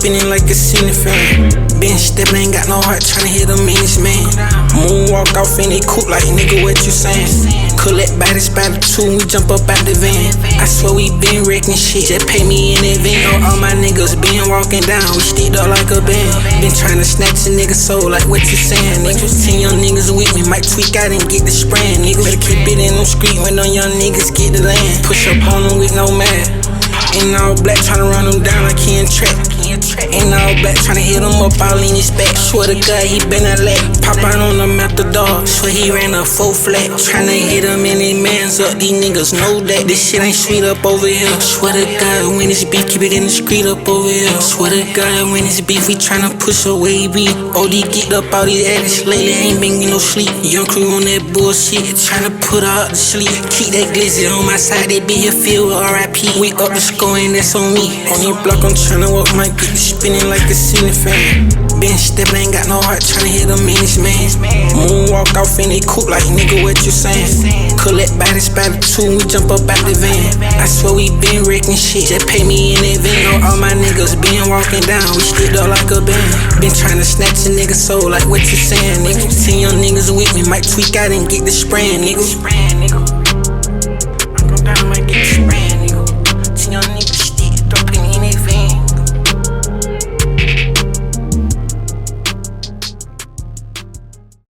spinning like a ceiling fan. Been steppin', ain't got no heart, tryna hit a meanest man. Moonwalk off in they coupe like nigga, what you saying? Collect by the spot of two, we jump up out the van. I swear we been wrecking shit, just pay me in advance. Know all my niggas been walking down, we sticked up like a band. Been tryna snatch a nigga soul, like what you saying, nigga? 10 young niggas with me, might tweak out and get the spraying, nigga. Better keep it in them street when them young niggas get the land. Push up on them with no man. Ain't all black tryna run him down like he in trap. Ain't all black tryna hit him up all in his back. Swear to God, he been a lat. Pop out on him out the dog. Swear he ran a 4 flat. Tryna hit him and his mans up. These niggas know that this shit ain't sweet up over here. Swear to God, when it's beef, keep it in the street up over here. Swear to God, when it's beef, we tryna push away beef. OD get up all these addicts lately, ain't been getting no sleep. Young crew on that bullshit, tryna put her out to sleep. Keep that glizzy on my side, they be here filled with RIP. We up the score and that's on me. On your block, I'm tryna walk my beat, spinning like a ceiling fan. Been steppin', ain't got no heart, tryna hit a meanest man. Moonwalk off in they coupe like nigga, what you saying? Collect by the spot of two, we jump up out the van. I swear we been wrecking shit, just pay me in advance. Know all my niggas been walking down, we sticked up like a band. Been tryna snatch a nigga soul, like what you saying, nigga? 10 young niggas with me, might tweak out and get the spraying, nigga.